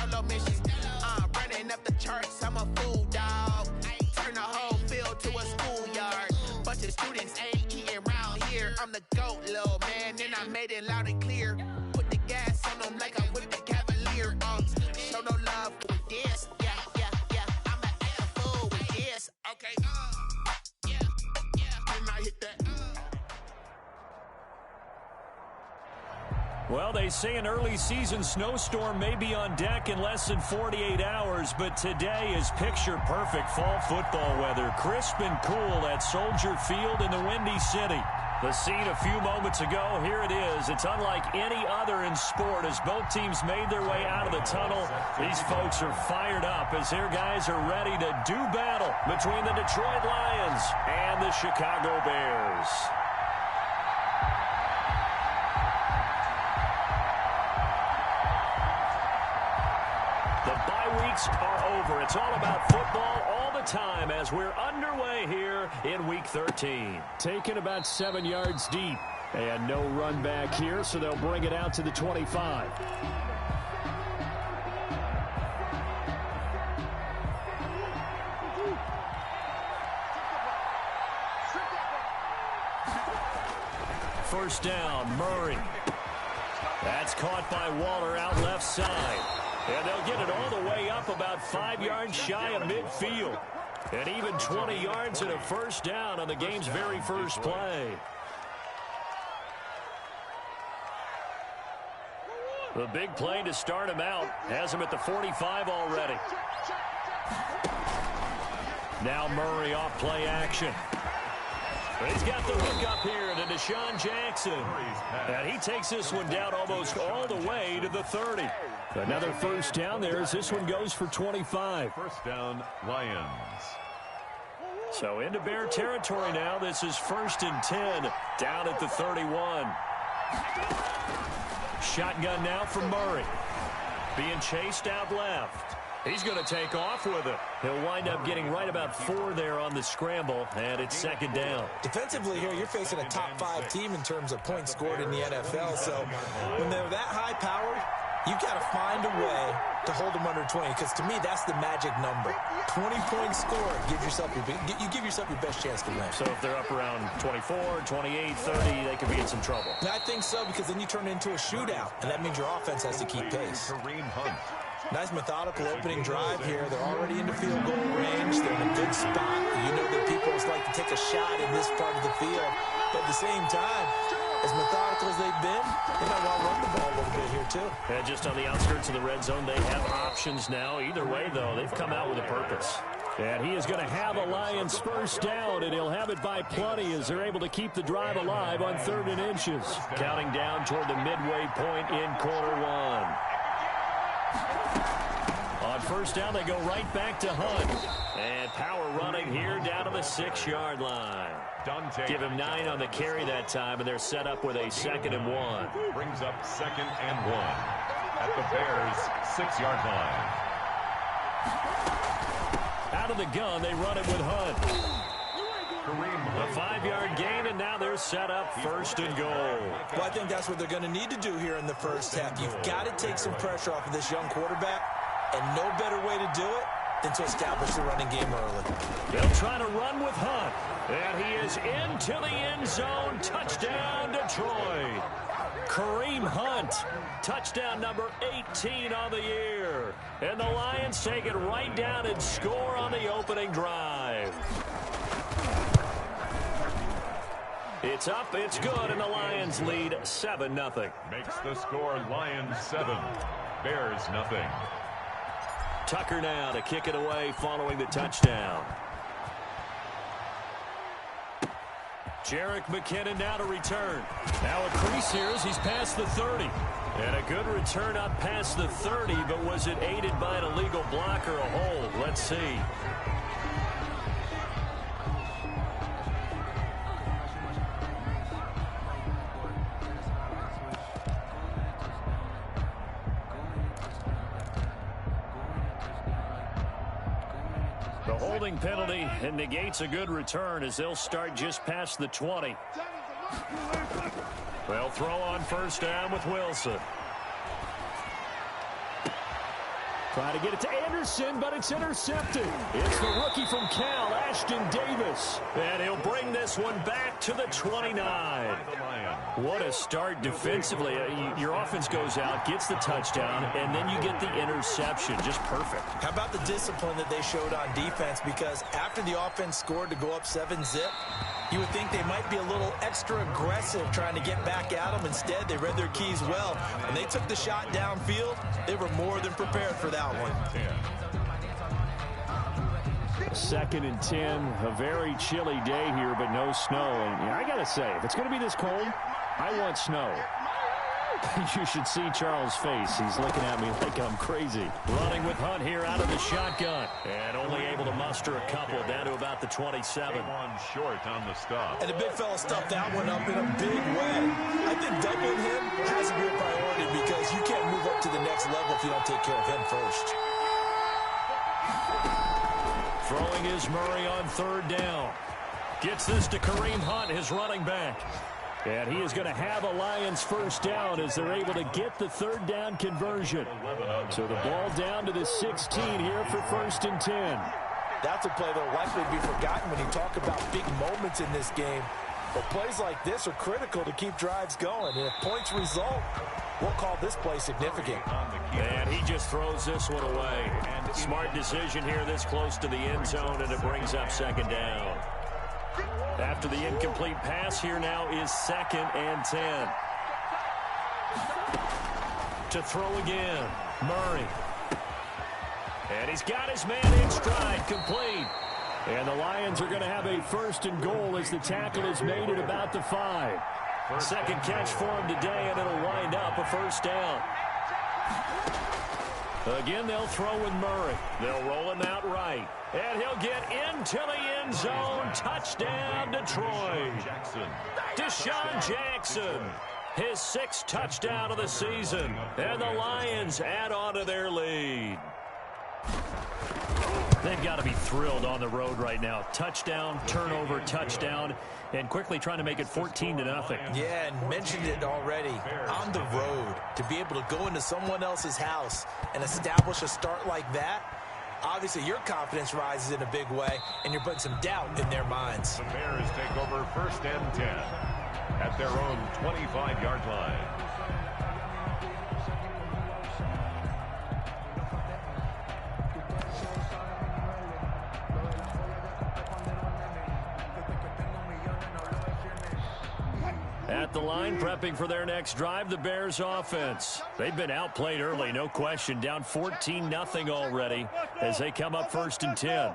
Stello mission. Running up the charts, I'm a fool, dog. Turn the whole field to a schoolyard. Bunch of students ain't eating round here. I'm the GOAT, little man, and I made it loud and clear. Put the gas on them like I'm with the Cavalier. Show no love with this. Yeah. I'm an act a fool with this. Okay, yeah. And I hit that. Well, they say an early season snowstorm may be on deck in less than 48 hours, but today is picture-perfect fall football weather. Crisp and cool at Soldier Field in the Windy City. The scene a few moments ago, here it is. It's unlike any other in sport as both teams made their way out of the tunnel. These folks are fired up as their guys are ready to do battle between the Detroit Lions and the Chicago Bears. The bye weeks are over. It's all about football all the time as we're underway here in Week 13. Taken about 7 yards deep. And no run back here, so they'll bring it out to the 25. First down, Murray. That's caught by Waller out left side. And they'll get it all the way up about 5 yards shy of midfield. And even 20 yards and a first down on the game's very first play. The big play to start him out has him at the 45 already. Now Murray off play action. He's got the hook up here to Deshaun Jackson. And he takes this one down almost all the way to the 30. Another first down there as this one goes for 25. First down, Lions. So into Bear territory now. This is 1st and 10 down at the 31. Shotgun now from Murray. Being chased out left. He's going to take off with it. He'll wind up getting right about 4 there on the scramble, and it's 2nd down. Defensively here, you're facing a top-5 team in terms of points scored in the NFL. So when they're that high-powered, you've got to find a way to hold them under 20, because to me, that's the magic number. 20-point score, you give yourself your best chance to win. So if they're up around 24, 28, 30, they could be in some trouble. I think so, because then you turn it into a shootout, and that means your offense has to keep pace. Nice methodical opening drive here. They're already into field goal range. They're in a good spot. You know that people just like to take a shot in this part of the field. But at the same time, as methodical as they've been, they might want to run the ball a little bit here too. And just on the outskirts of the red zone, they have options now. Either way, though, they've come out with a purpose. And he is going to have a Lions first down, and he'll have it by plenty as they're able to keep the drive alive on 3rd and inches. Counting down toward the midway point in quarter 1. On first down, they go right back to Hunt. And power running here down to the 6-yard line. Give him 9 on the carry that time, and they're set up with a 2nd and 1. Brings up 2nd and 1 at the Bears' 6-yard line. Out of the gun, they run it with Hunt. A 5-yard gain, and now they're set up 1st and goal. Well, I think that's what they're going to need to do here in the first half. You've got to take some pressure off of this young quarterback, and no better way to do it than to establish the running game early. They'll try to run with Hunt, and he is into the end zone. Touchdown, Detroit. Kareem Hunt, touchdown number 18 on the year. And the Lions take it right down and score on the opening drive. It's up, it's good, and the Lions lead 7-0. Makes the score Lions 7, Bears nothing. Tucker now to kick it away following the touchdown. Jerick McKinnon now to return. Now a crease here as he's past the 30. And a good return up past the 30, but was it aided by an illegal block or a hold? Let's see. The holding penalty and negates a good return as they'll start just past the 20. They'll throw on first down with Wilson. Trying to get it to Anderson, but it's intercepted. It's the rookie from Cal, Ashton Davis. And he'll bring this one back to the 29. What a start defensively. Your offense goes out, gets the touchdown, and then you get the interception. Just perfect. How about the discipline that they showed on defense? Because after the offense scored to go up 7-zip, you would think they might be a little extra aggressive trying to get back at them. Instead, they read their keys well, and they took the shot downfield. They were more than prepared for that one. 2nd and 10, a very chilly day here, but no snow. And I got to say, if it's going to be this cold, I want snow. You should see Charles' face. He's looking at me like I'm crazy. Running with Hunt here out of the shotgun. And only able to muster a couple down to about the 27. One short on the stop. And the big fella stuffed that one up in a big way. I think doubling him has to be a priority because you can't move up to the next level if you don't take care of him first. Throwing is Murray on 3rd down. Gets this to Kareem Hunt, his running back. And he is going to have a Lions first down as they're able to get the 3rd down conversion. So the ball down to the 16 here for 1st and 10. That's a play that will likely be forgotten when you talk about big moments in this game. But plays like this are critical to keep drives going. And if points result, we'll call this play significant. And he just throws this one away. Smart decision here this close to the end zone, and it brings up 2nd down. After the incomplete pass, here now is 2nd and 10. To throw again, Murray. And he's got his man in stride, complete. And the Lions are going to have a 1st and goal as the tackle is made at about the 5. Second catch for him today, and it'll wind up a 1st down. Again, they'll throw with Murray. They'll roll him out right. And he'll get into the end zone. Touchdown, Detroit. Deshaun Jackson. His 6th touchdown of the season. And the Lions add on to their lead. They've got to be thrilled on the road right now. Touchdown, turnover, touchdown, and quickly trying to make it 14-0. Yeah, and mentioned it already. On the road, to be able to go into someone else's house and establish a start like that, obviously your confidence rises in a big way, and you're putting some doubt in their minds. The Bears take over 1st and 10 at their own 25-yard line. At the line, prepping for their next drive, the Bears offense. They've been outplayed early, no question. Down 14-0 already as they come up 1st and 10.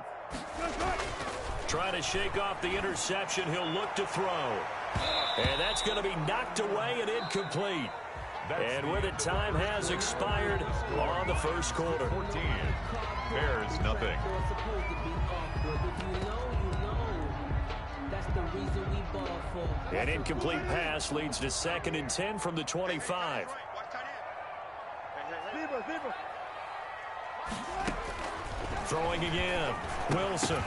Trying to shake off the interception. He'll look to throw. And that's going to be knocked away and incomplete. And with it, time has expired on the 1st quarter. 14. Bears nothing. An incomplete pass leads to 2nd and 10 from the 25. Throwing again. Wilson.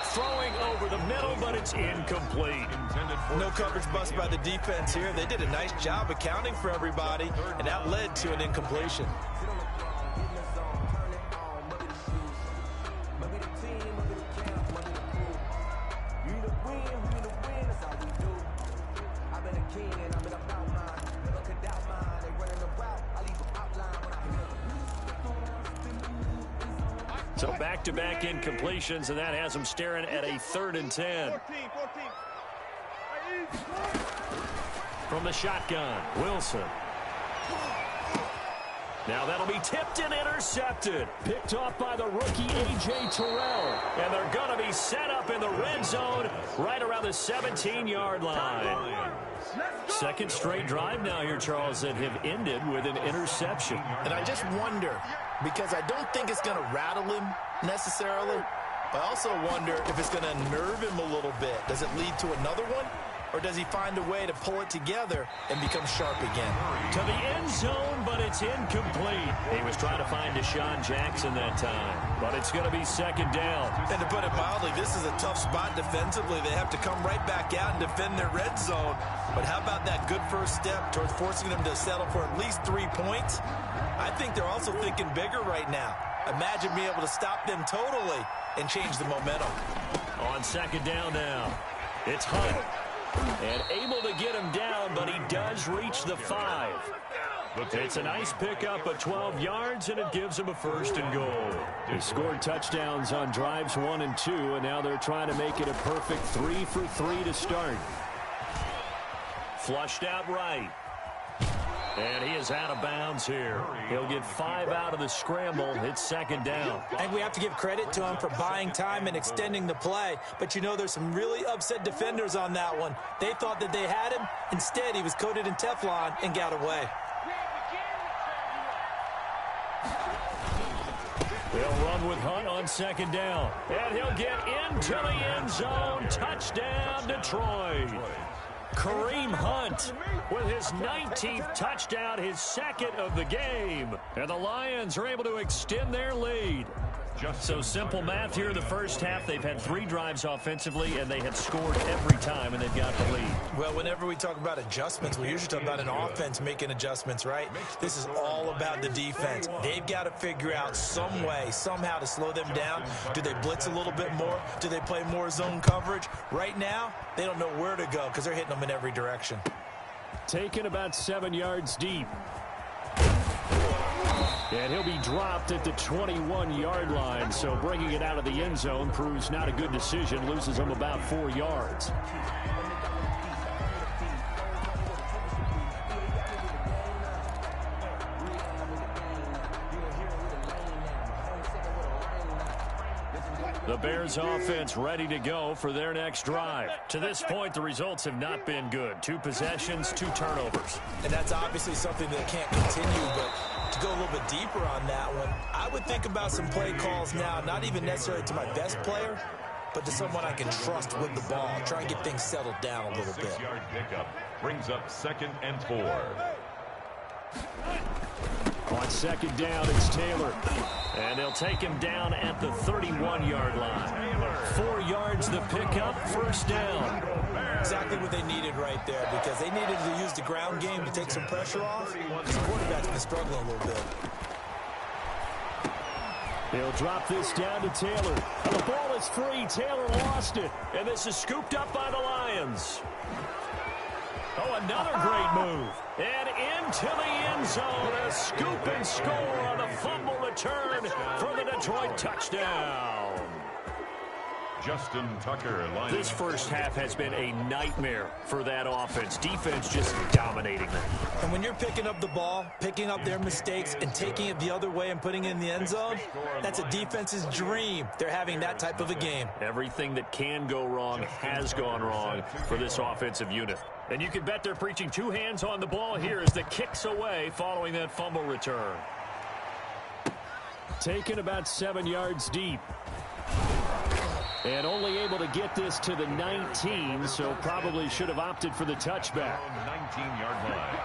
Throwing over the middle, but it's incomplete. No coverage bust by the defense here. They did a nice job accounting for everybody, and that led to an incompletion. So back-to-back incompletions, and that has them staring at a 3rd and 10. From the shotgun, Wilson. Now that'll be tipped and intercepted. Picked off by the rookie A.J. Terrell. And they're going to be set up in the red zone right around the 17-yard line. 2nd straight drive now here, Charles, that have ended with an interception. And I just wonder, because I don't think it's going to rattle him necessarily, but I also wonder if it's going to unnerve him a little bit. Does it lead to another one? or does he find a way to pull it together and become sharp again? To the end zone, but it's incomplete. He was trying to find Deshaun Jackson that time, but it's going to be second down. And to put it mildly, this is a tough spot defensively. They have to come right back out and defend their red zone. But how about that good first step towards forcing them to settle for at least 3 points? I think they're also thinking bigger right now. Imagine being able to stop them totally and change the momentum. On second down now, it's Hunt. And able to get him down, but he does reach the 5. It's a nice pickup of 12 yards, and it gives him a first and goal. They scored touchdowns on drives 1 and 2, and now they're trying to make it a perfect 3 for 3 to start. Flushed out right. And he is out of bounds here. He'll get 5 out of the scramble. It's second down. I think we have to give credit to him for buying time and extending the play. But, you know, there's some really upset defenders on that one. They thought that they had him. Instead, he was coated in Teflon and got away. They'll run with Hunt on second down. And he'll get into the end zone. Touchdown, Detroit. Kareem Hunt with his 19th touchdown, his second of the game. And the Lions are able to extend their lead. So simple math here in the first half. They've had 3 drives offensively, and they have scored every time, and they've got the lead. Well, whenever we talk about adjustments, we usually talk about an offense making adjustments, right? This is all about the defense. They've got to figure out some way, somehow to slow them down. Do they blitz a little bit more? Do they play more zone coverage? Right now, they don't know where to go because they're hitting them in every direction. Taken about 7 yards deep. And he'll be dropped at the 21-yard line, so bringing it out of the end zone proves not a good decision, loses him about 4 yards. The Bears offense ready to go for their next drive. To this point, the results have not been good. 2 possessions, 2 turnovers. And that's obviously something that can't continue, but to go a little bit deeper on that one, I would think about some play calls now, not even necessarily to my best player, but to someone I can trust with the ball. Try and get things settled down a little bit. 6-yard pickup brings up 2nd and 4. On second down, it's Taylor. And they'll take him down at the 31-yard line. 4 yards the pickup, first down. Exactly what they needed right there, because they needed to use the ground game to take some pressure off. The quarterback's been struggling a little bit. They'll drop this down to Taylor. And the ball is free. Taylor lost it. And this is scooped up by the Lions. Oh, another great move. And into the end zone. A scoop and score on a fumble return for the Detroit touchdown. Justin Tucker lines. This first half has been a nightmare for that offense. Defense just dominating them. And when you're picking up the ball, picking up their mistakes, and taking it the other way and putting it in the end zone, that's a defense's dream. They're having that type of a game. Everything that can go wrong has gone wrong for this offensive unit. And you can bet they're preaching 2 hands on the ball here as the kicks away following that fumble return. Taken about 7 yards deep. And only able to get this to the 19, so probably should have opted for the touchback. 19-yard line.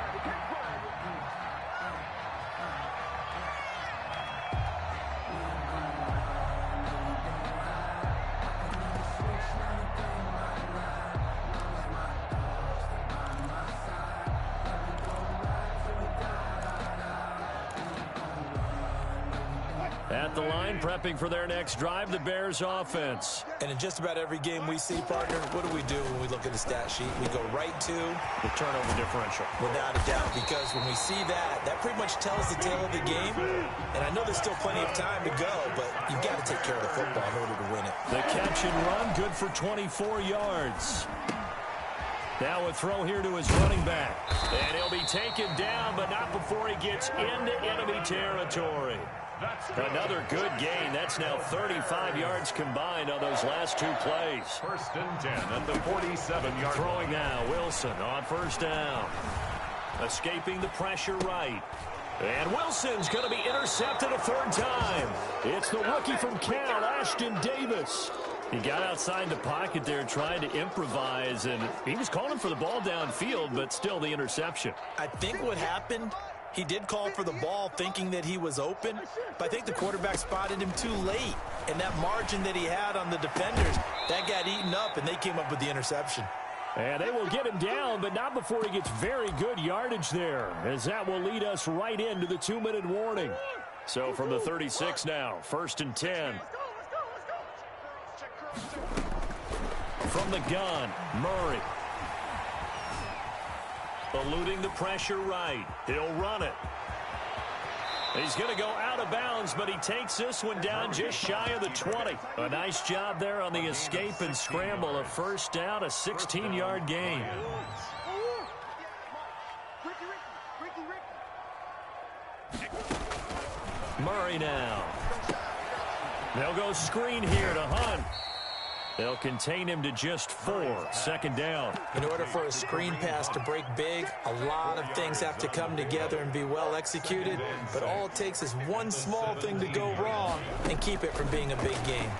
At the line, prepping for their next drive, the Bears offense. And in just about every game we see, partner, what do we do when we look at the stat sheet? We go right to the turnover differential. Without a doubt, because when we see that, that pretty much tells the tale of the game. And I know there's still plenty of time to go, but you've got to take care of the football in order to win it. The catch and run, good for 24 yards. Now a throw here to his running back. And he'll be taken down, but not before he gets into enemy territory. Another good gain. That's now 35 yards combined on those last 2 plays. 1st and 10 at the 47-yard Throwing now, Wilson on first down. Escaping the pressure right. And Wilson's going to be intercepted a 3rd time. It's the rookie from Cal, Ashton Davis. He got outside the pocket there trying to improvise, and he was calling for the ball downfield, but still the interception. I think what happened, he did call for the ball thinking that he was open, but I think the quarterback spotted him too late. And that margin that he had on the defenders, that got eaten up, and they came up with the interception. And they will get him down, but not before he gets very good yardage there, as that will lead us right into the 2-minute warning. So from the 36 now, 1st and 10. From the gun, Murray. Eluding the pressure right. He'll run it. He's going to go out of bounds, but he takes this one down just shy of the 20. A nice job there on the escape and scramble. A first down, a 16-yard gain. Murray now. They'll go screen here to Hunt. They'll contain him to just 4. 2nd down. In order for a screen pass to break big, a lot of things have to come together and be well executed. But all it takes is one small thing to go wrong and keep it from being a big game.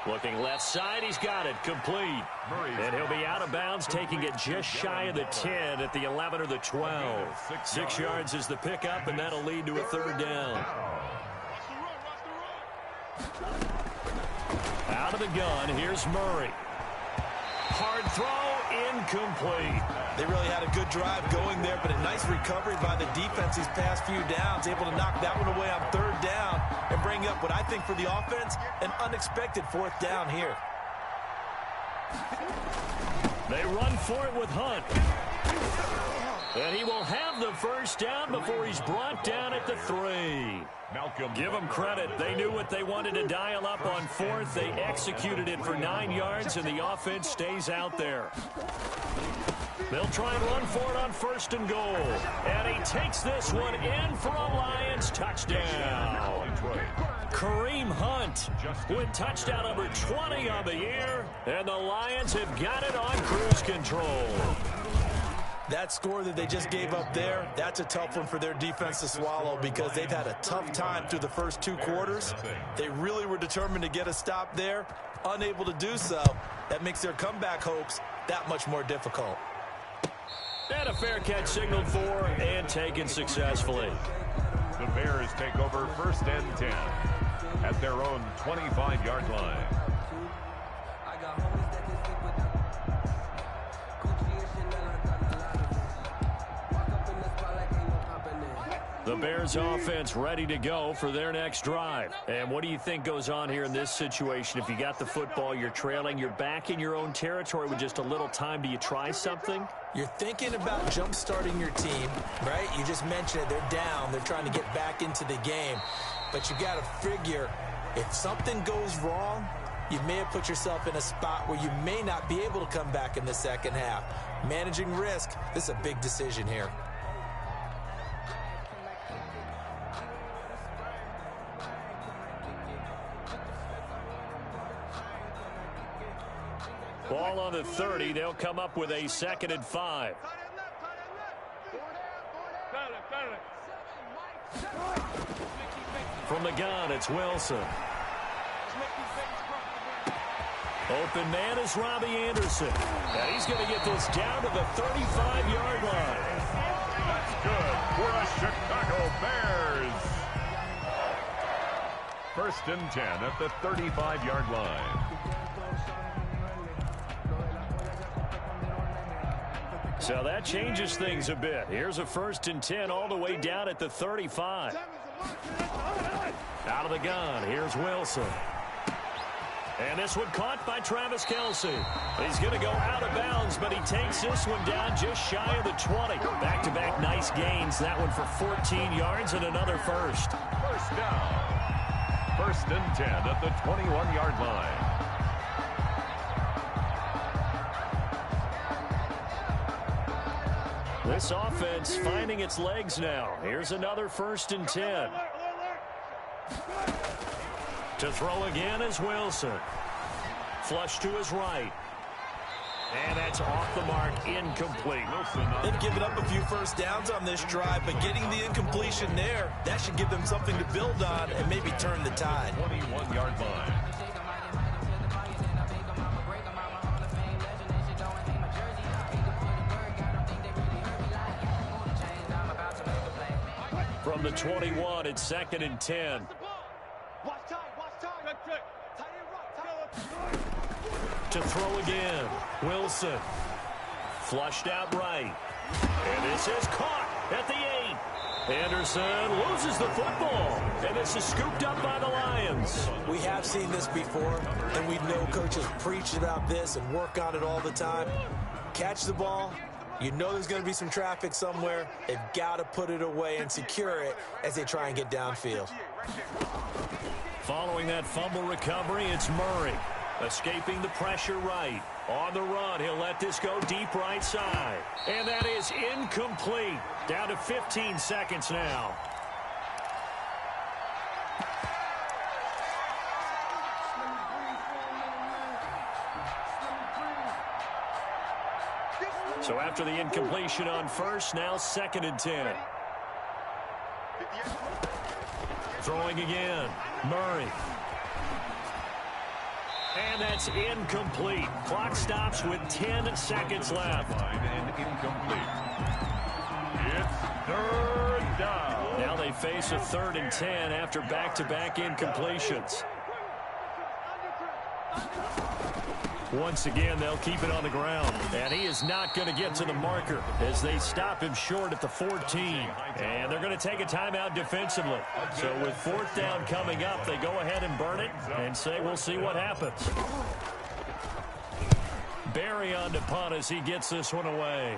Looking left side, he's got it. Complete. And he'll be out of bounds, taking it just shy of the 10 at the 11 or the 12. 6 yards is the pickup, and that'll lead to a 3rd down. Out of the gun, here's Murray. Hard throw, incomplete. They really had a good drive going there, but a nice recovery by the defense these past few downs, able to knock that one away on 3rd down and bring up what I think for the offense, an unexpected 4th down here. They run for it with Hunt. And he will have the first down before he's brought down at the 3. Give them credit. They knew what they wanted to dial up on 4th. They executed it for 9 yards, and the offense stays out there. They'll try and run for it on 1st and goal. And he takes this one in for a Lions touchdown. Kareem Hunt with touchdown number 20 on the year. And the Lions have got it on cruise control. That score that they just gave up there, that's a tough one for their defense to swallow because they've had a tough time through the first 2 quarters. They really were determined to get a stop there, unable to do so. That makes their comeback hopes that much more difficult. And a fair catch signaled for and taken successfully. The Bears take over 1st and 10 at their own 25-yard line. The Bears offense ready to go for their next drive. And what do you think goes on here in this situation? If you got the football, you're trailing, you're back in your own territory with just a little time. Do you try something? You're thinking about jump-starting your team, right? You just mentioned it. They're down. They're trying to get back into the game. But you got to figure, if something goes wrong, you may have put yourself in a spot where you may not be able to come back in the second half. Managing risk, this is a big decision here. Ball on the 30. They'll come up with a 2nd and 5. From the gun, it's Wilson. Open man is Robbie Anderson. And he's going to get this down to the 35-yard line. That's good for the Chicago Bears. 1st and 10 at the 35-yard line. So that changes things a bit. Here's a 1st and 10 all the way down at the 35. Out of the gun, here's Wilson. And this one caught by Travis Kelce. He's going to go out of bounds, but he takes this one down just shy of the 20. Back-to-back nice gains. That one for 14 yards and another first. First down. 1st and 10 at the 21-yard line. This offense finding its legs now. Here's another 1st and 10. To throw again is Wilson. Flush to his right. And that's off the mark, incomplete. They've given up a few first downs on this drive, but getting the incompletion there, that should give them something to build on and maybe turn the tide. 21-yard line. From the 21, it's 2nd and 10. To throw again, Wilson. Flushed out right. And this is caught at the 8. Anderson loses the football. And this is scooped up by the Lions. We have seen this before, and we know coaches preach about this and work on it all the time. Catch the ball. You know there's going to be some traffic somewhere. They've got to put it away and secure it as they try and get downfield. Following that fumble recovery, it's Murray. Escaping the pressure right. On the run, he'll let this go deep right side. And that is incomplete. Down to 15 seconds now. So after the incompletion on first, now 2nd and 10. Throwing again, Murray. And that's incomplete. Clock stops with 10 seconds left. And incomplete. It's 3rd down. Now they face a 3rd and 10 after back-to-back incompletions. Once again, they'll keep it on the ground. And he is not going to get to the marker as they stop him short at the 14. And they're going to take a timeout defensively. So with 4th down coming up, they go ahead and burn it and say we'll see what happens. Barry on to punt as he gets this one away.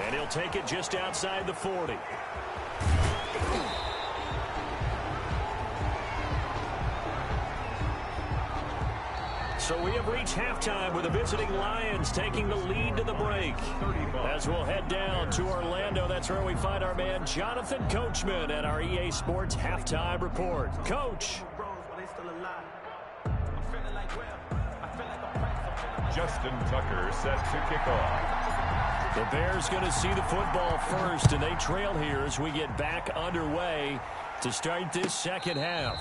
And he'll take it just outside the 40. So we have reached halftime with the visiting Lions taking the lead to the break. As we'll head down to Orlando, that's where we find our man Jonathan Coachman at our EA Sports Halftime Report. Coach. Justin Tucker set to kick off. The Bears going to see the football first, and they trail here as we get back underway to start this second half.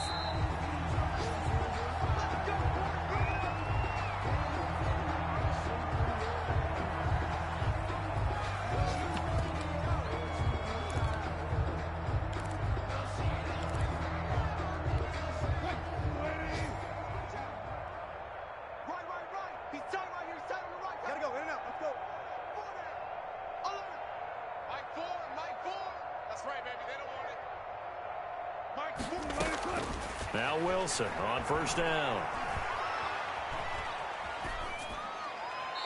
Now Wilson on first down.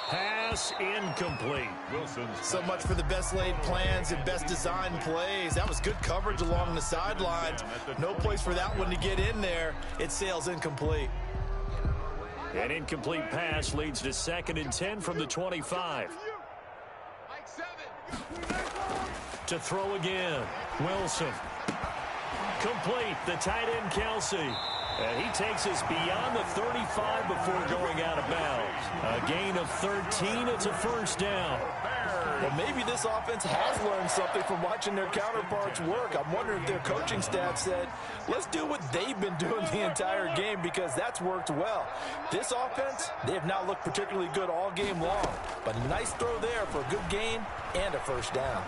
Pass incomplete. Wilson. So much for the best laid plans and best designed plays. That was good coverage along the sidelines. No place for that one to get in there. It sails incomplete. An incomplete pass leads to 2nd and 10 from the 25. To throw again, Wilson. Complete, the tight end Kelsey. And he takes us beyond the 35 before going out of bounds. A gain of 13, it's a first down. Well, maybe this offense has learned something from watching their counterparts work. I'm wondering if their coaching staff said, let's do what they've been doing the entire game because that's worked well. This offense, they have not looked particularly good all game long. But a nice throw there for a good gain and a first down.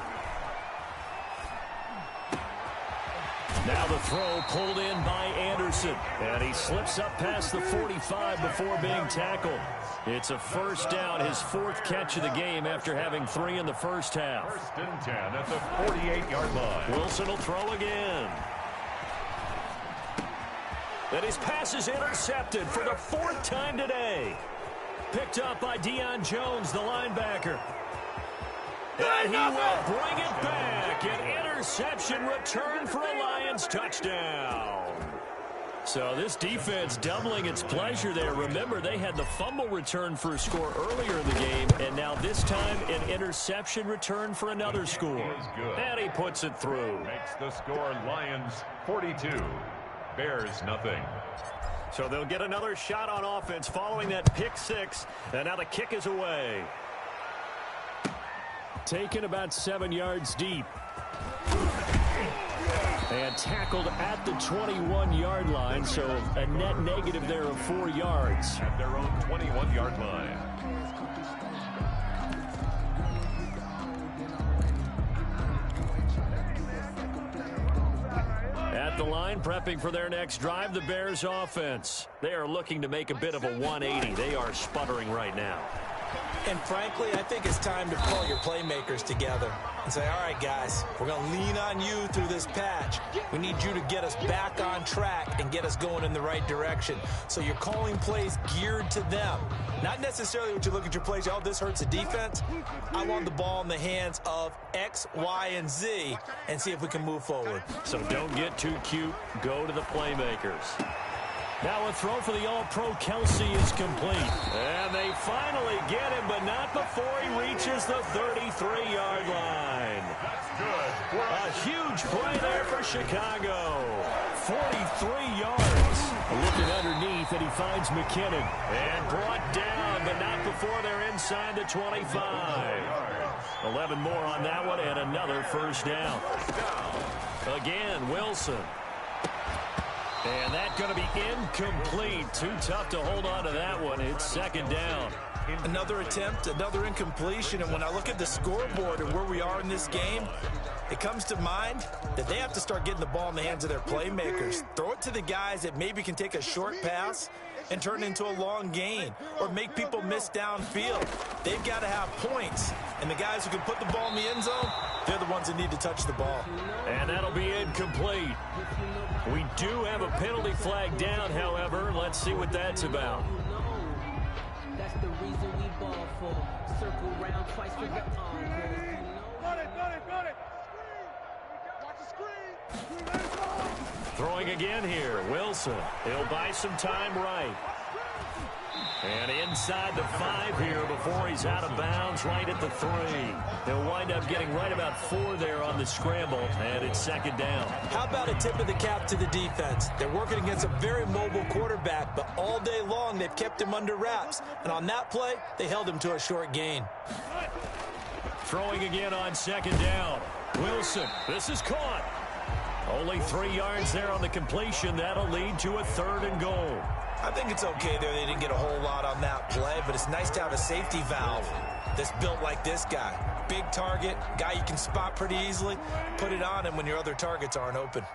Now the throw pulled in by Anderson. And he slips up past the 45 before being tackled. It's a first down, his 4th catch of the game after having 3 in the first half. 1st and 10 at the 48-yard line. Wilson will throw again. And his pass is intercepted for the 4th time today. Picked up by Deion Jones, the linebacker. And he will bring it back. An interception return for a Lions touchdown. So this defense doubling its pleasure there. Remember, they had the fumble return for a score earlier in the game, and now this time an interception return for another score. And he puts it through. Makes the score Lions 42, Bears nothing. So they'll get another shot on offense following that pick six. And now the kick is away. Taken about 7 yards deep. And tackled at the 21-yard line, so a net negative there of 4 yards. At their own 21-yard line. At the line, prepping for their next drive, the Bears offense. They are looking to make a bit of a 180. They are sputtering right now. And frankly, I think it's time to pull your playmakers together and say, all right, guys, we're going to lean on you through this patch. We need you to get us back on track and get us going in the right direction. So you're calling plays geared to them. Not necessarily what you look at your plays, oh, this hurts the defense. I want the ball in the hands of X, Y, and Z and see if we can move forward. So don't get too cute. Go to the playmakers. Now a throw for the All-Pro Kelsey is complete. And they finally get him, but not before he reaches the 33-yard line. That's good. A huge play there for Chicago. 43 yards. Looking underneath, and he finds McKinnon. And brought down, but not before they're inside the 25. 11 more on that one, and another first down. Again, Wilson. And that's going to be incomplete. Too tough to hold on to that one. It's second down. Another attempt, another incompletion. And when I look at the scoreboard and where we are in this game, it comes to mind that they have to start getting the ball in the hands of their playmakers. Throw it to the guys that maybe can take a short pass and turn it into a long gain or make people miss downfield. They've got to have points. And the guys who can put the ball in the end zone, they're the ones that need to touch the ball. And that'll be incomplete. We do have a penalty flag down, however. Let's see what that's about. That's the reason we ball for. Circle round twice for the encore. Got it. Watch the screen. Throwing again here, Wilson. He'll buy some time right. And inside the 5 here before he's out of bounds right at the 3. He'll wind up getting right about 4 there on the scramble, and it's second down. How about a tip of the cap to the defense? They're working against a very mobile quarterback, but all day long they've kept him under wraps. And on that play, they held him to a short gain. Throwing again on second down. Wilson, this is caught. Only 3 yards there on the completion. That'll lead to a 3rd and goal. I think it's okay there. They didn't get a whole lot on that play, but it's nice to have a safety valve that's built like this guy. Big target, guy you can spot pretty easily. Put it on him when your other targets aren't open.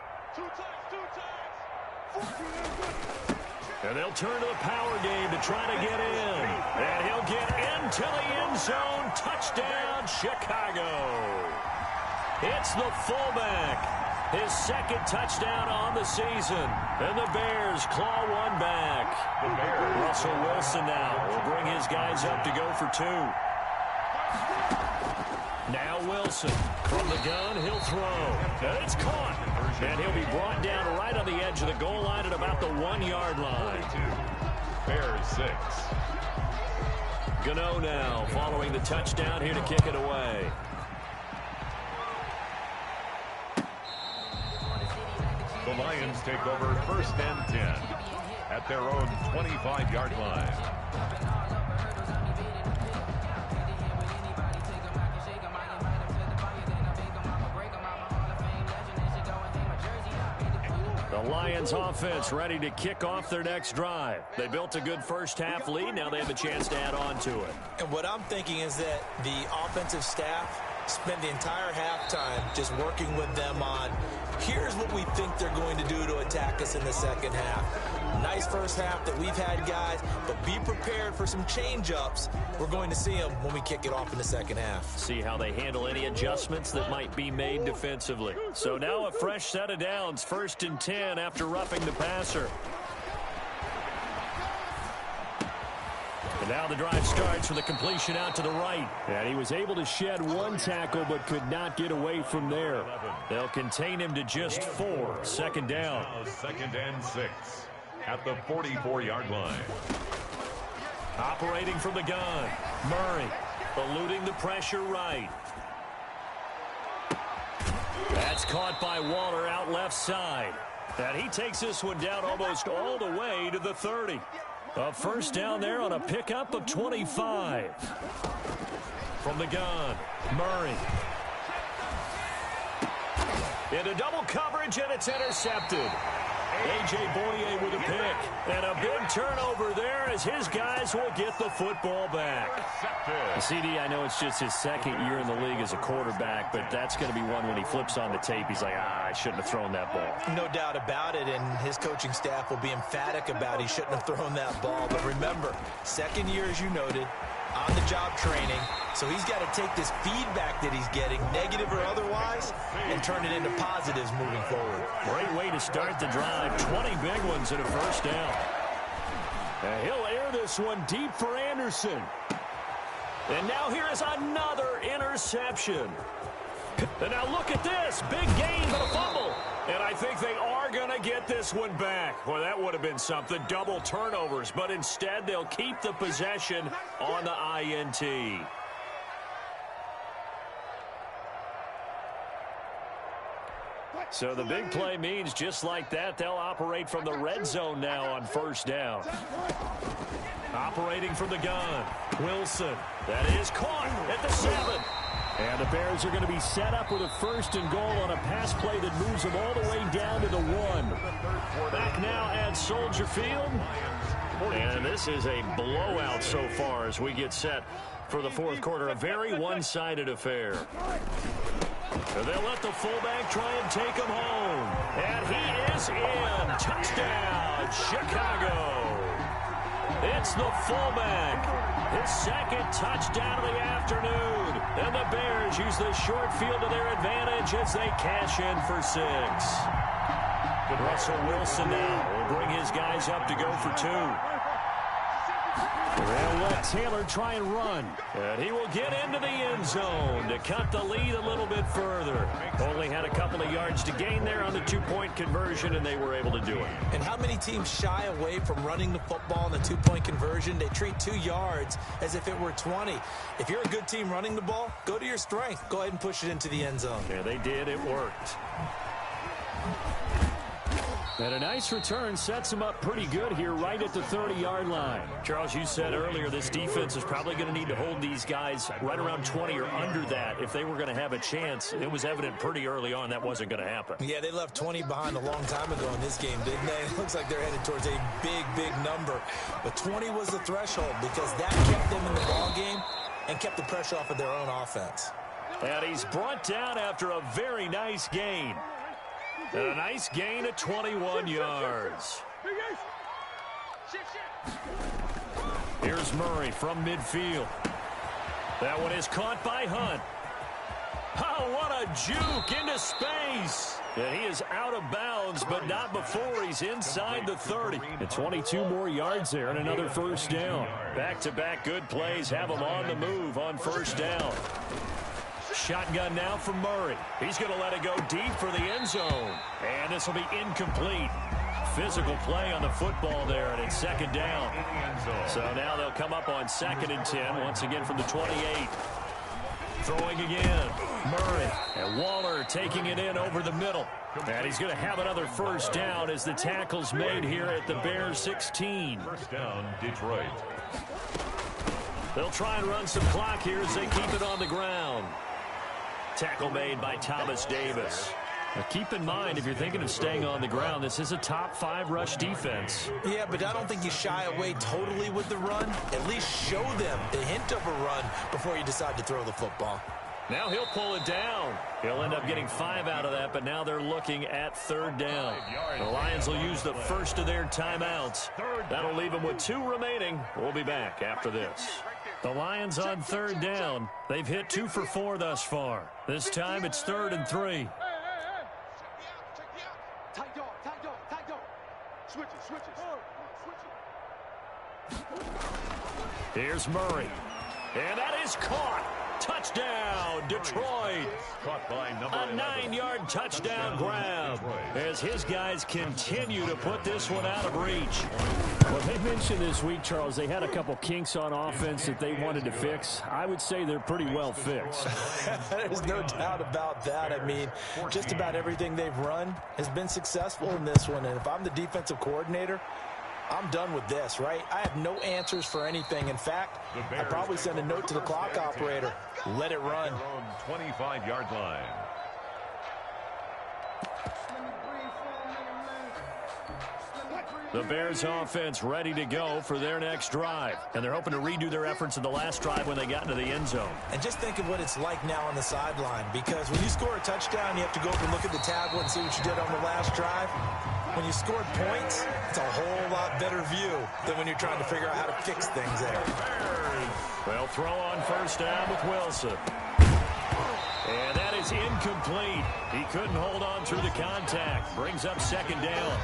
And they'll turn to the power game to try to get in. And he'll get into the end zone. Touchdown, Chicago. It's the fullback. His second touchdown on the season. And the Bears claw one back. Russell Wilson now will bring his guys up to go for 2. Now Wilson from the gun. He'll throw. And it's caught. And he'll be brought down right on the edge of the goal line at about the 1-yard line. Bears 6. Gano now following the touchdown here to kick it away. The Lions take over 1st and 10 at their own 25-yard line. The Lions offense ready to kick off their next drive. They built a good first-half lead. Now they have a chance to add on to it. And what I'm thinking is that the offensive staff spent the entire halftime just working with them on, here's what we think they're going to do to attack us in the second half. Nice first half that we've had, guys, but be prepared for some change-ups. We're going to see them when we kick it off in the second half. See how they handle any adjustments that might be made defensively. So now a fresh set of downs, 1st and 10 after roughing the passer. And now the drive starts with a completion out to the right. And he was able to shed 1 tackle but could not get away from there. They'll contain him to just 4. Second down. 2nd and 6 at the 44-yard line. Operating from the gun. Murray eluding the pressure right. That's caught by Waller out left side. And he takes this one down almost all the way to the 30. A first down there on a pickup of 25. From the gun, Murray. Into double coverage, and it's intercepted. A.J. Boye with a pick. And a big turnover there as his guys will get the football back. CD, I know it's just his second year in the league as a quarterback, but that's going to be one when he flips on the tape. He's like, I shouldn't have thrown that ball. No doubt about it, and his coaching staff will be emphatic about he shouldn't have thrown that ball. But remember, second year, as you noted, on-the-job training. So he's got to take this feedback that he's getting, negative or otherwise, and turn it into positives moving forward. Great way to start the drive. 20 big ones and a first down. And he'll air this one deep for Anderson. And now here is another interception. And now look at this. Big gain, but a fumble. And I think they are going to get this one back. Well, that would have been something. Double turnovers. But instead, they'll keep the possession on the INT. So the big play means just like that, they'll operate from the red zone now on first down. Operating from the gun, Wilson. That is caught at the 7. And the Bears are going to be set up with a first and goal on a pass play that moves them all the way down to the 1. Back now at Soldier Field. And this is a blowout so far as we get set for the fourth quarter. A very one-sided affair. They'll let the fullback try and take him home. And he is in. Touchdown, Chicago. It's the fullback. His second touchdown of the afternoon. And the Bears use the short field to their advantage as they cash in for 6. Russell Wilson now will bring his guys up to go for 2. They'll let Taylor try and run. And he will get into the end zone to cut the lead a little bit further. Only had a couple of yards to gain there on the 2-point conversion, and they were able to do it. And how many teams shy away from running the football in the 2-point conversion? They treat 2 yards as if it were 20. If you're a good team running the ball, go to your strength. Go ahead and push it into the end zone. Yeah, they did. It worked. And a nice return sets them up pretty good here right at the 30-yard line. Charles, you said earlier this defense is probably going to need to hold these guys right around 20 or under that if they were going to have a chance. It was evident pretty early on that wasn't going to happen. Yeah, they left 20 behind a long time ago in this game, didn't they? It looks like they're headed towards a big, big number. But 20 was the threshold because that kept them in the ball game and kept the pressure off of their own offense. And he's brought down after a very nice gain. And a nice gain of 21 yards. Here's Murray from midfield. That one is caught by Hunt. Oh, what a juke into space. And he is out of bounds, but not before he's inside the 30. And 22 more yards there and another first down. Back-to-back good plays have him on the move on first down. Shotgun now from Murray. He's going to let it go deep for the end zone. And this will be incomplete. Physical play on the football there, and it's second down. So now they'll come up on 2nd and 10, once again from the 28. Throwing again. Murray. And Waller taking it in over the middle. And he's going to have another first down as the tackle's made here at the Bears 16. First down, Detroit. They'll try and run some clock here as they keep it on the ground. Tackle made by Thomas Davis. Now keep in mind, if you're thinking of staying on the ground, this is a top 5 rush defense. Yeah, but I don't think you shy away totally with the run. At least show them the hint of a run before you decide to throw the football. Now he'll pull it down. He'll end up getting 5 out of that, but now they're looking at 3rd down. The Lions will use the first of their timeouts. That'll leave them with 2 remaining. We'll be back after this. The Lions on 3rd down. They've hit 2 for 4 thus far. This time it's 3rd and 3. Here's Murray. And that is caught. Touchdown, Detroit. A 9-yard touchdown grab as his guys continue to put this one out of reach. Well, they mentioned this week, Charles, they had a couple kinks on offense that they wanted to fix. I would say they're pretty well fixed. There's no doubt about that. I mean, just about everything they've run has been successful in this one. And if I'm the defensive coordinator, I'm done with this, right? I have no answers for anything. In fact, I'd probably send a note to the clock operator. Let it run. 25-yard line. The Bears offense ready to go for their next drive. And they're hoping to redo their efforts in the last drive when they got into the end zone. And just think of what it's like now on the sideline, because when you score a touchdown, you have to go up and look at the tablet and see what you did on the last drive. When you scored points, it's a whole lot better view than when you're trying to figure out how to fix things there. Well, throw on first down with Wilson. And that is incomplete. He couldn't hold on through the contact. Brings up second down.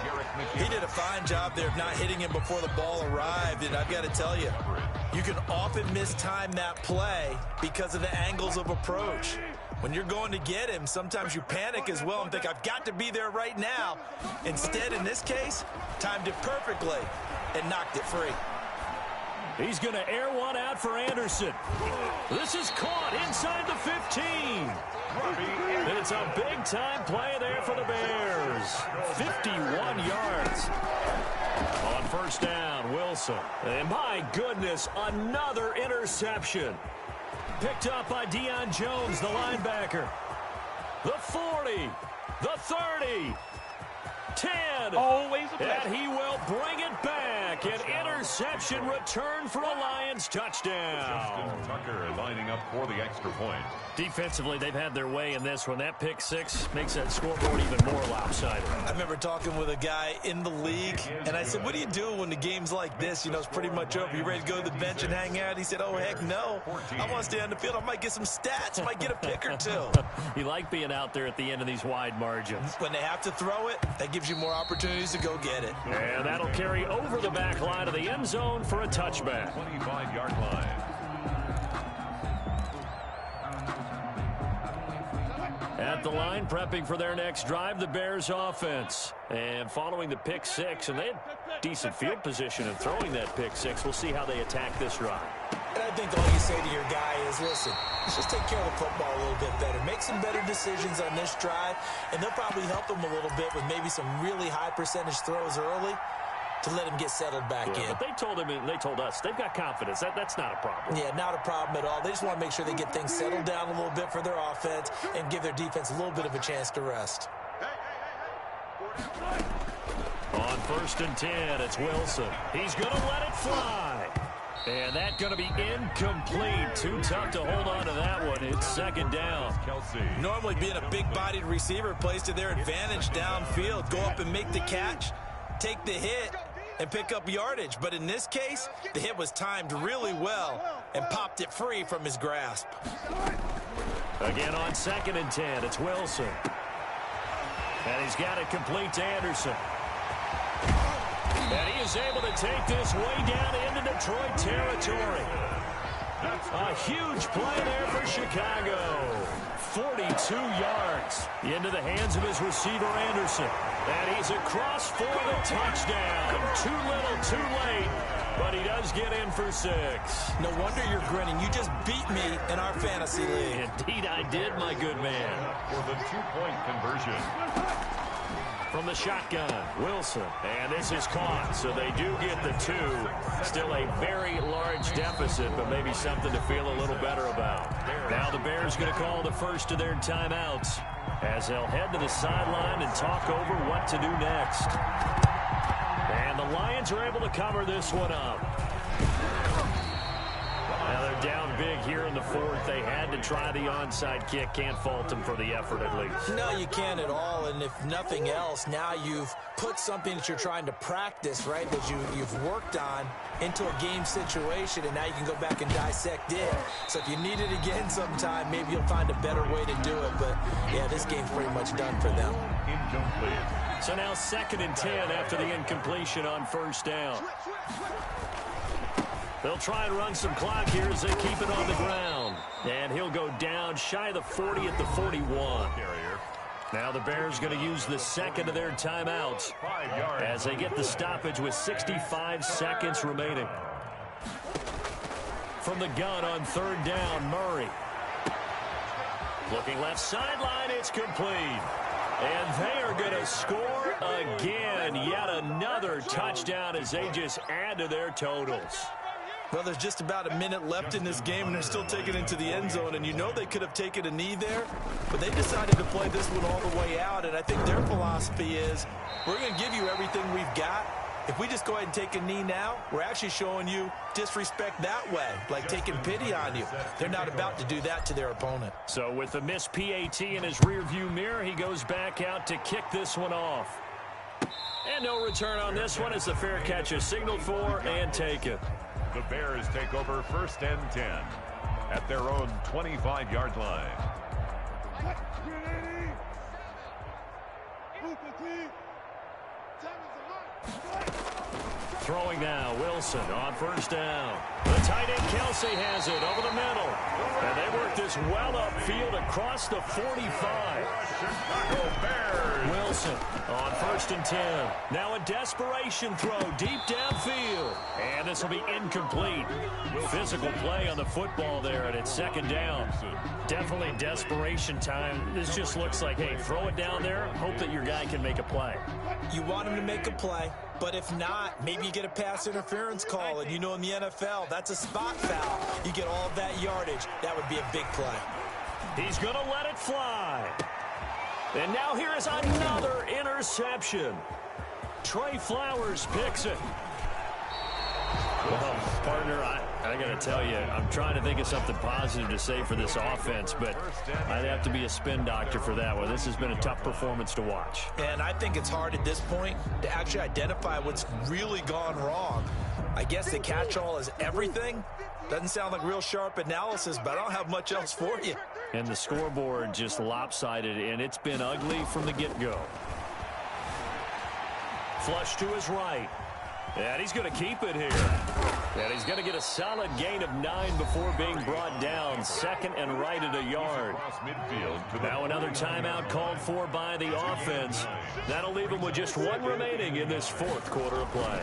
He did a fine job there of not hitting him before the ball arrived. And I've got to tell you, you can often mistime that play because of the angles of approach. When you're going to get him, sometimes you panic as well and think, I've got to be there right now. Instead, in this case, timed it perfectly and knocked it free. He's going to air one out for Anderson. This is caught inside the 15. And it's a big-time play there for the Bears. 51 yards. On first down, Wilson. And my goodness, another interception. Picked up by Deion Jones, the linebacker. The 40, the 30, 10. Always a play. And he will bring it back. An interception return for a Lions touchdown. Justin Tucker lining up for the extra point. Defensively, they've had their way in this one. That pick six makes that scoreboard even more lopsided. I remember talking with a guy in the league, and I said, what do you do when the game's like this? You know, it's pretty much over. You ready to go to the bench and hang out? He said, oh, heck no. I want to stay on the field. I might get some stats. I might get a pick or two. You like being out there at the end of these wide margins. When they have to throw it, that gives you more opportunities to go get it. And that'll carry over the back line of the end zone for a touchback. 25-yard line. At the line, prepping for their next drive, the Bears offense. And following the pick six, and they had decent field position in throwing that pick six. We'll see how they attack this drive. And I think all you say to your guy is, listen, let's just take care of the football a little bit better. Make some better decisions on this drive, and they'll probably help them a little bit with maybe some really high percentage throws early to let him get settled back in. But they told him, and they told us, they've got confidence. That's not a problem. Yeah, not a problem at all. They just want to make sure they get things settled down a little bit for their offense and give their defense a little bit of a chance to rest. On first and 10, it's Wilson. He's going to let it fly. And that's going to be incomplete. Too tough to hold on to that one. It's second down. Normally being a big-bodied receiver plays to their advantage downfield. Go up and make the catch, take the hit, and pick up yardage. But in this case, the hit was timed really well and popped it free from his grasp. Again on second and 10, it's Wilson. And he's got it complete to Anderson. And he is able to take this way down into Detroit territory. A huge play there for Chicago. 42 yards into the hands of his receiver, Anderson. And he's across for the touchdown. Too little, too late, but he does get in for 6. No wonder you're grinning. You just beat me in our fantasy league. Indeed I did, my good man. For the two-point conversion. From the shotgun, Wilson. And this is caught, so they do get the 2. Still a very large deficit, but maybe something to feel a little better about. Now the Bears going to call the first of their timeouts as they'll head to the sideline and talk over what to do next. And the Lions are able to cover this one up. Now they're down big here in the fourth. They had to try the onside kick. Can't fault them for the effort at least. No, you can't at all. And if nothing else, now you've put something that you're trying to practice, right, that you've worked on into a game situation, and now you can go back and dissect it. So if you need it again sometime, maybe you'll find a better way to do it. But, yeah, this game's pretty much done for them. Incomplete. So now second and 10 after the incompletion on first down. They'll try and run some clock here as they keep it on the ground. And he'll go down shy of the 40 at the 41. Now the Bears going to use the second of their timeouts as they get the stoppage with 65 seconds remaining. From the gun on third down, Murray. Looking left sideline, it's complete. And they are going to score again. Yet another touchdown as they just add to their totals. Well, there's just about a minute left in this game, and they're still taking it into the end zone. And you know they could have taken a knee there, but they decided to play this one all the way out. And I think their philosophy is, we're going to give you everything we've got. If we just go ahead and take a knee now, we're actually showing you disrespect that way, like taking pity on you. They're not about to do that to their opponent. So with the missed PAT in his rearview mirror, he goes back out to kick this one off. And no return on this one as the fair catch is signaled for and taken. The Bears take over 1st and 10 at their own 25-yard line. Throwing now, Wilson on first down. The tight end Kelsey has it over the middle. And they work this well upfield across the 45. Wilson on 1st and 10. Now a desperation throw deep downfield. And this will be incomplete. Physical play on the football there, and it's 2nd down. Definitely desperation time. This just looks like, hey, throw it down there, hope that your guy can make a play. You want him to make a play, but if not, maybe you get a pass interference call, and you know in the NFL, that's a spot foul. You get all of that yardage. That would be a big play. He's going to let it fly. And now here is another interception. Trey Flowers picks it. Well, partner, I got to tell you, I'm trying to think of something positive to say for this offense, but I'd have to be a spin doctor for that one. This has been a tough performance to watch. And I think it's hard at this point to actually identify what's really gone wrong. I guess the catch-all is everything. Doesn't sound like real sharp analysis, but I don't have much else for you. And the scoreboard just lopsided, and it's been ugly from the get-go. Flush to his right. And he's going to keep it here. And he's going to get a solid gain of 9 before being brought down. 2nd and right at a yard. Now another timeout called for by the offense. That'll leave him with just 1 remaining in this 4th quarter of play.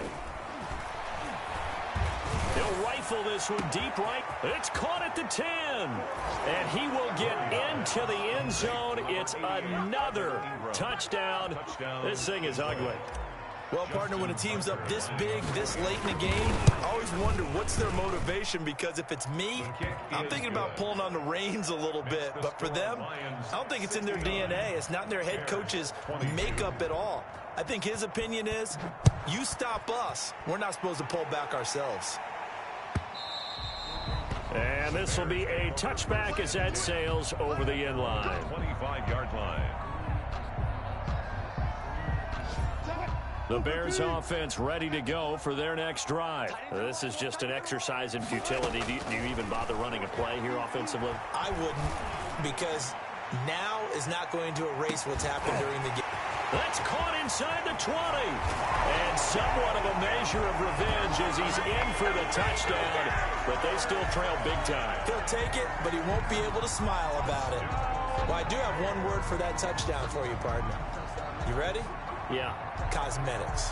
He'll rifle this one deep right. It's caught at the 10. And he will get into the end zone. It's another touchdown. This thing is ugly. Well, partner, when a team's up this big, this late in the game, I always wonder what's their motivation, because if it's me, I'm thinking about pulling on the reins a little bit. But for them, I don't think it's in their DNA. It's not in their head coach's makeup at all. I think his opinion is, you stop us, we're not supposed to pull back ourselves. And this will be a touchback as that sails over the end line. 25-yard line. The Bears offense ready to go for their next drive. This is just an exercise in futility. Do you even bother running a play here offensively? I wouldn't, because now is not going to erase what's happened during the game. That's caught inside the 20. And somewhat of a measure of revenge as he's in for the touchdown. But they still trail big time. He'll take it, but he won't be able to smile about it. Well, I do have one word for that touchdown for you, partner. You ready? Yeah. Cosmetics.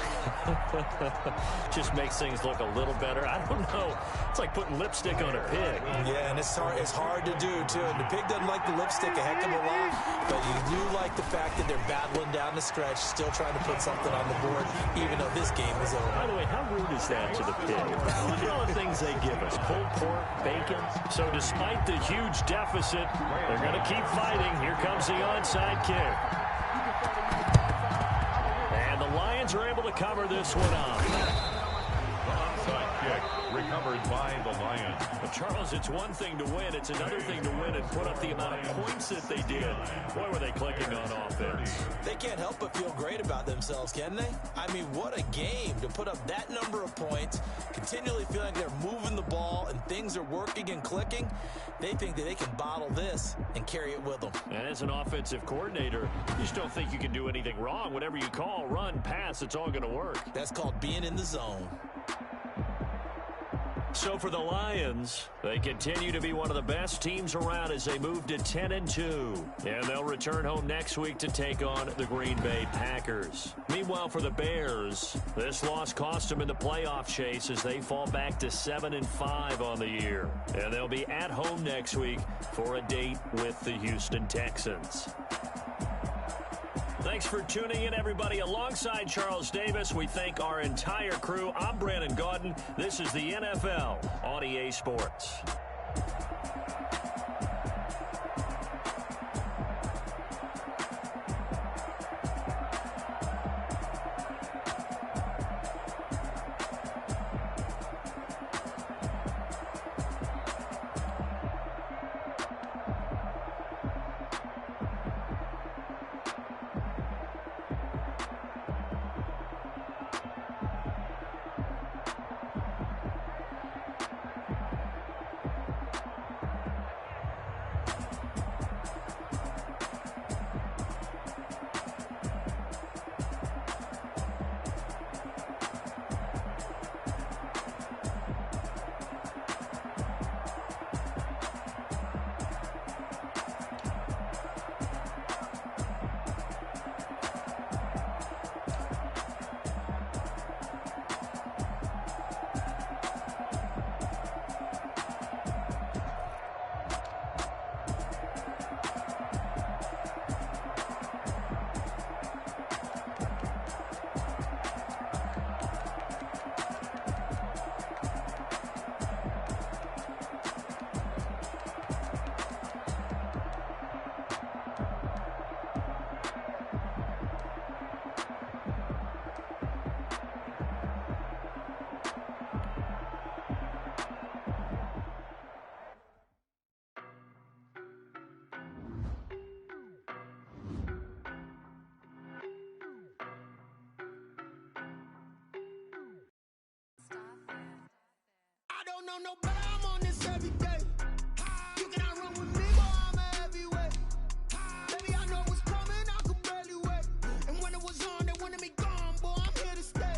Just makes things look a little better. I don't know. It's like putting lipstick on a pig. Yeah, and it's hard to do, too. And the pig doesn't like the lipstick a heck of a lot, but you do like the fact that they're battling down the stretch, still trying to put something on the board, even though this game is over. By the way, how rude is that to the pig? Look at all the things they give us. Pulled pork, bacon. So despite the huge deficit, they're going to keep fighting. Here comes the onside kick. And the Lions are able to cover this one up. The onside kick recovered by the Lions. But Charles, it's one thing to win. It's another thing to win and put up the amount of points that they did. Boy, were they clicking on offense. They can't help but feel great about themselves, can they? I mean, what a game to put up that number of points, continually feeling like they're moving the ball and things are working and clicking. They think that they can bottle this and carry it with them. And as an offensive coordinator, you just don't think you can do anything wrong. Whatever you call, run, pass, it's all going to work. That's called being in the zone. So for the Lions, they continue to be one of the best teams around as they move to 10-2. And they'll return home next week to take on the Green Bay Packers. Meanwhile, for the Bears, this loss cost them in the playoff chase as they fall back to 7-5 on the year. And they'll be at home next week for a date with the Houston Texans. Thanks for tuning in, everybody. Alongside Charles Davis, we thank our entire crew. I'm Brandon Gaudin. This is the NFL on EA Sports. don't know, but I'm on this every day. You cannot run with me, boy, I'm a heavyweight. Baby, I know what's coming, I could barely wait. And when it was on, they wanted me gone, boy, I'm here to stay. I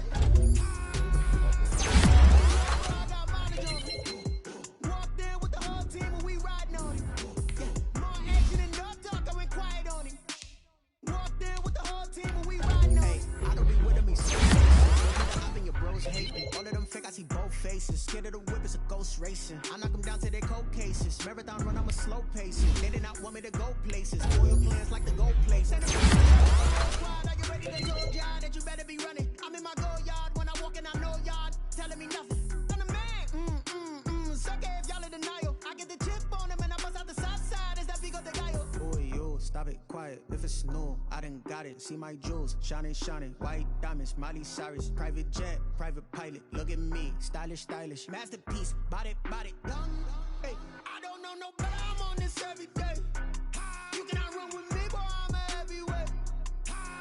got mileage on it. Walked in with the whole team and we riding on it. Yeah, more action and no talk, I went quiet on it. Walked in with the whole team and we riding on it. I don't be with me, so up in your bros hate me. All of them fake, I see both faces. Scared of the whip, it's a ghost racing. I knock them down to their cold cases. Marathon run, I'm a slow pacer. They did not want me to go places. Oil plans like the gold places. Squad, are you ready? They told y'all that you better be running. I'm in my go yard when I walk in, I know y'all telling me nothing. I'm the man. Suck it if y'all in denial. I get the chip on him and I bust out the south side. Is that Vigo the Gallo? Boy, yo, stop it, quiet. If it's new, I done got it. See my jewels, shining, shining. White diamonds, Miley Cyrus. Private jet, private pilot. Look at me, stylish, stylish. Masterpiece, body, body. Hey, I don't know no better, I'm on this every day. You cannot run with me, boy, I'm a heavyweight.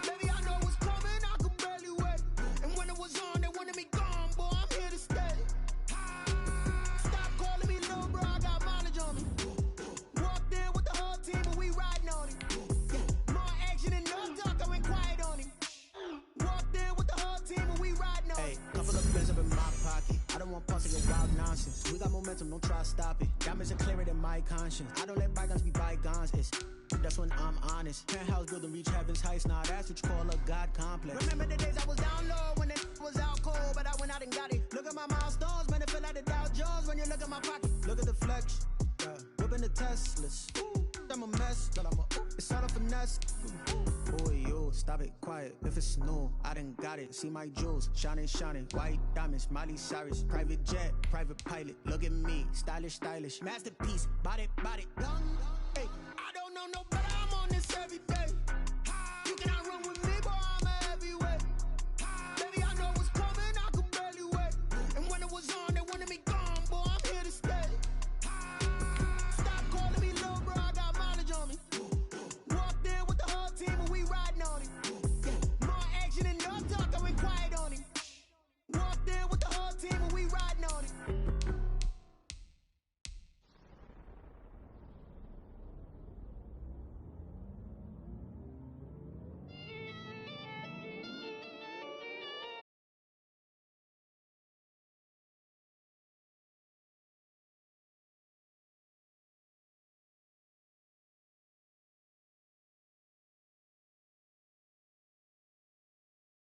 Baby, I know what's coming, I could barely wait. And when it was on, they wanted me gone, boy, I'm here to stay. Stop calling me little bro, I got mileage on me. Walked in with the whole team and we riding on it. Yeah, more action and no talk, I went quiet on it. Walked in with the whole team and we riding on it. Couple of pins up in my pocket. I don't want pulse to get wild nonsense. We got momentum, don't try to stop it. Diamonds are clearer than my conscience. I don't let bygones be bygones. That's when I'm honest. Penthouse building reach heaven's heights. Nah, that's what you call a God complex. Remember the days I was down low when it was out cold, but I went out and got it. Look at my milestones, man, it feel like the Dow Jones when you look at my pocket. Look at the flex. Whipping the Teslas. I'm a mess, but it's all a finesse. Boy, yo, stop it, quiet. If it's new, I done got it. See my jewels, shining, shining. White diamonds, Miley Cyrus. Private jet, private pilot. Look at me, stylish, stylish. Masterpiece, body, body.